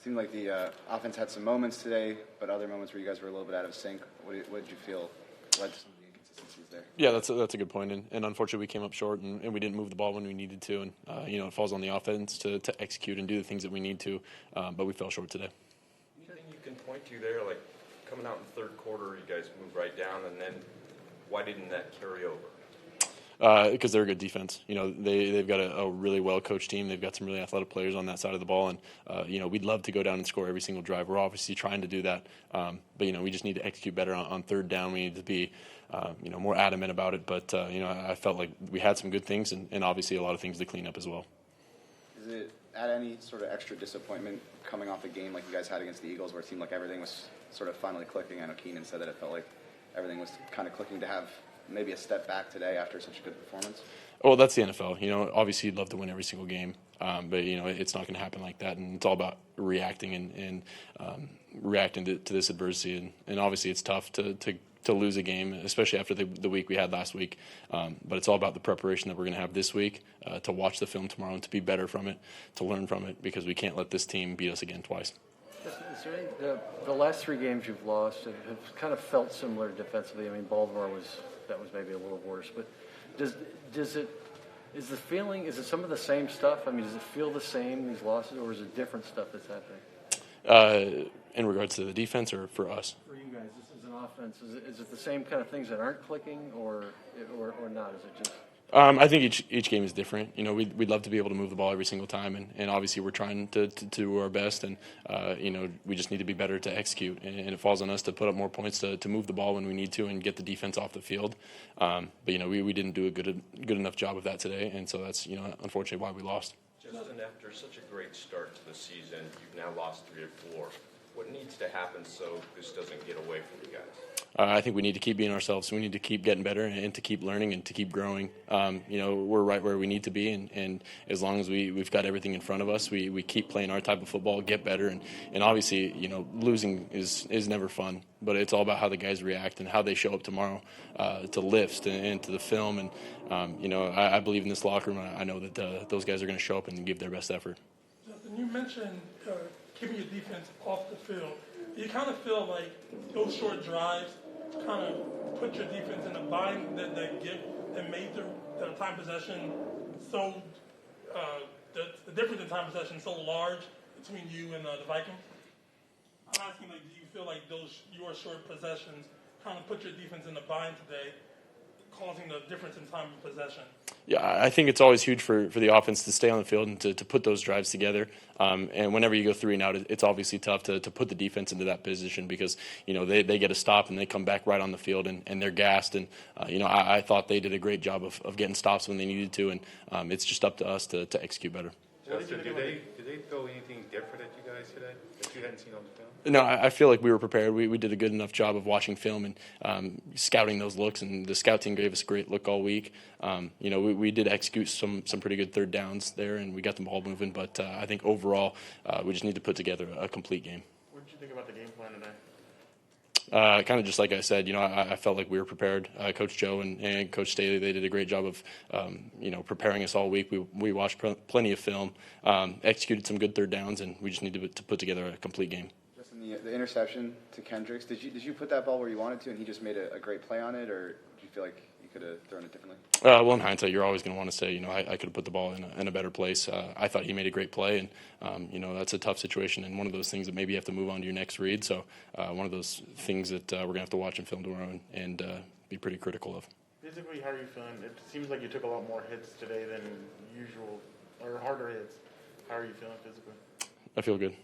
Seemed like the offense had some moments today, but other moments where you guys were a little bit out of sync. What did you feel led to some of the inconsistencies there? Yeah, that's a good point. And unfortunately, we came up short and we didn't move the ball when we needed to. And, it falls on the offense to execute and do the things that we need to. But we fell short today. Anything you can point to there, like coming out in the third quarter, you guys moved right down, and then why didn't that carry over? Because they're a good defense. They've got a really well-coached team. They've got some really athletic players on that side of the ball. And, we'd love to go down and score every single drive. We're obviously trying to do that. But, we just need to execute better on third down. We need to be, more adamant about it. But, I felt like we had some good things and obviously a lot of things to clean up as well. Is it at any sort of extra disappointment coming off a game like you guys had against the Eagles where it seemed like everything was sort of finally clicking? I know Keenan said that it felt like everything was kind of clicking to have maybe a step back today after such a good performance? Well, that's the NFL. Obviously you'd love to win every single game, but it's not going to happen like that, and it's all about reacting and reacting to this adversity. And obviously it's tough to lose a game, especially after the week we had last week. But it's all about the preparation that we're going to have this week, to watch the film tomorrow and to be better from it, to learn from it, because we can't let this team beat us again twice. Is there any, the last three games you've lost have kind of felt similar defensively? I mean, Baltimore was maybe a little worse, but is it some of the same stuff? I mean, does it feel the same, these losses, or is it different stuff that's happening? In regards to the defense or for us? For you guys, this is an offense. Is it the same kind of things that aren't clicking, or not? Is it just? I think each game is different. We'd love to be able to move the ball every single time, and obviously we're trying to do our best, and we just need to be better to execute, and it falls on us to put up more points to move the ball when we need to and get the defense off the field. But we didn't do a good enough job of that today, and so that's unfortunately why we lost. Justin, after such a great start to the season, you've now lost 3 or 4. What needs to happen so this doesn't get away from you guys? I think we need to keep being ourselves. We need to keep getting better and to keep learning and to keep growing. We're right where we need to be, and as long as we've got everything in front of us, we keep playing our type of football, get better, and obviously, losing is never fun, but it's all about how the guys react and how they show up tomorrow to lifts and to the film. And, I believe in this locker room. I know that those guys are going to show up and give their best effort. Justin, you mentioned keeping your defense off the field. Do you kind of feel like those short drives kind of put your defense in a bind that made the time possession so the difference in time possession so large between you and the Vikings? I'm asking, do you feel like your short possessions kind of put your defense in a bind today, causing the difference in time of possession? Yeah, I think it's always huge for the offense to stay on the field and to put those drives together. And whenever you go 3 and out, it's obviously tough to put the defense into that position because, they get a stop and they come back right on the field and they're gassed. And, I thought they did a great job of getting stops when they needed to. And it's just up to us to execute better. Justin, did they throw anything different at you guys today that you hadn't seen on the film? No, I feel like we were prepared. We did a good enough job of watching film and scouting those looks, and the scout team gave us a great look all week. We did execute some pretty good third downs there, and we got the ball moving. But I think overall, we just need to put together a complete game. What did you think about the game plan today? Kind of just like I said, I felt like we were prepared. Coach Joe and Coach Staley, they did a great job of, preparing us all week. We watched plenty of film, executed some good third downs, and we just needed to put together a complete game. Justin, the interception to Kendricks, did you put that ball where you wanted to, and he just made a great play on it, or did you feel like you could have thrown it differently? Well, in hindsight, you're always going to want to say, I could have put the ball in a better place. I thought he made a great play, and, that's a tough situation and one of those things that maybe you have to move on to your next read. So one of those things that we're going to have to watch in film tomorrow and be pretty critical of. Physically, how are you feeling? It seems like you took a lot more hits today than usual, or harder hits. How are you feeling physically? I feel good.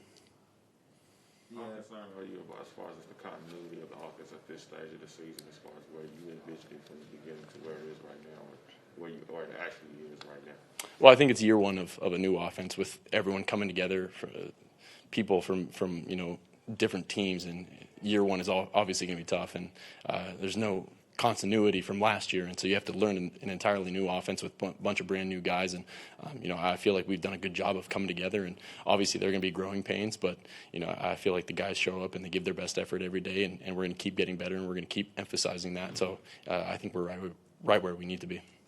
How concerned are you about as far as the continuity of the offense at this stage of the season, as far as where you envisioned it from the beginning to where it is right now, or where it actually is right now? Well, I think it's year one of a new offense with everyone coming together, people from different teams, and year one is obviously going to be tough, and there's no continuity from last year, and so you have to learn an entirely new offense with a bunch of brand new guys, and I feel like we've done a good job of coming together, and obviously there are going to be growing pains, but I feel like the guys show up and they give their best effort every day, and we're going to keep getting better, and we're going to keep emphasizing that. So I think we're right where we need to be.